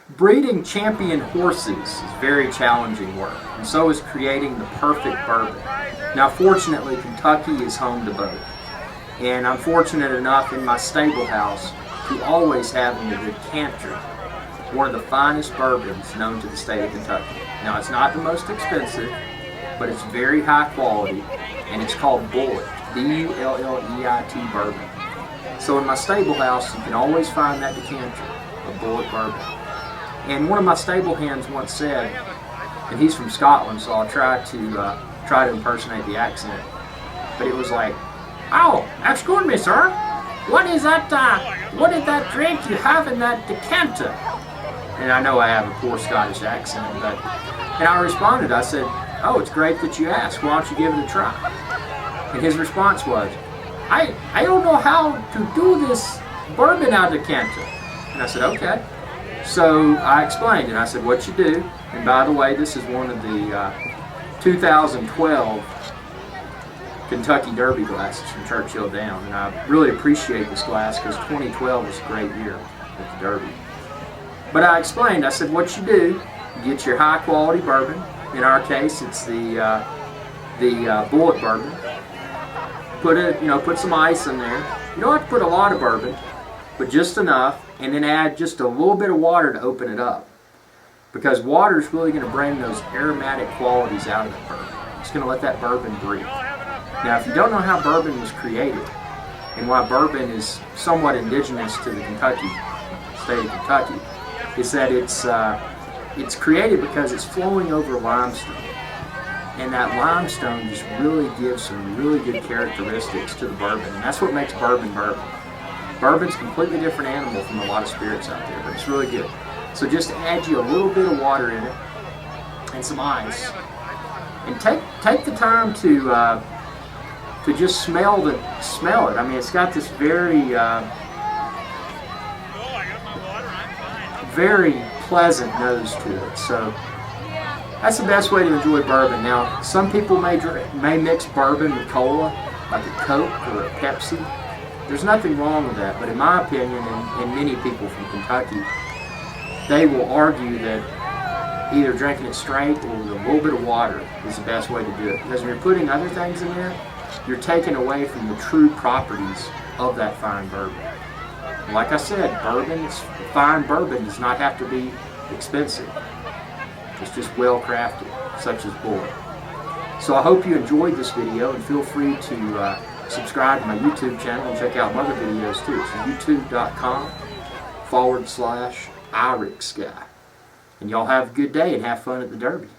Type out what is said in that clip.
Breeding champion horses is very challenging work, and so is creating the perfect bourbon. Now, fortunately, Kentucky is home to both, and I'm fortunate enough in my stable house to always have in the decanter one of the finest bourbons known to the state of Kentucky. Now, it's not the most expensive, but it's very high quality, and it's called Bulleit, B-U-L-L-E-I-T bourbon. So in my stable house, you can always find that decanter of Bulleit bourbon. And one of my stable hands once said, and he's from Scotland, so I'll try to impersonate the accent, but it was like, "Oh, excuse me, sir. What is that drink you have in that decanter?" And I know I have a poor Scottish accent, and I responded, I said, "Oh, it's great that you asked. Why don't you give it a try?" And his response was, I don't know how to do this bourbon out of decanter." And I said, "Okay." So I explained, and I said, "What you do," and by the way, this is one of the 2012 Kentucky Derby glasses from Churchill Down, and I really appreciate this glass because 2012 was a great year at the Derby. But I explained, I said, what you do, you get your high quality bourbon. In our case, it's the Bulleit bourbon. Put some ice in there. You don't have to put a lot of bourbon, but just enough, and then add just a little bit of water to open it up. Because water is really going to bring those aromatic qualities out of the bourbon. It's going to let that bourbon breathe. Now, if you don't know how bourbon was created, and why bourbon is somewhat indigenous to the state of Kentucky, is that it's created because it's flowing over limestone. And that limestone just really gives some really good characteristics to the bourbon. And that's what makes bourbon bourbon. Bourbon's a completely different animal from a lot of spirits out there, but it's really good. So just add you a little bit of water in it and some ice. And take the time to just smell it. I mean, it's got this very pleasant nose to it. So that's the best way to enjoy bourbon. Now, some people may mix bourbon with cola, like a Coke or a Pepsi. There's nothing wrong with that, but in my opinion, and many people from Kentucky, they will argue that either drinking it straight or with a little bit of water is the best way to do it. Because when you're putting other things in there, you're taking away from the true properties of that fine bourbon. Like I said, fine bourbon does not have to be expensive. It's just well crafted, such as Bourbon. So I hope you enjoyed this video, and feel free to subscribe to my YouTube channel and check out my other videos too. It's youtube.com/IrixGuy. And y'all have a good day and have fun at the Derby.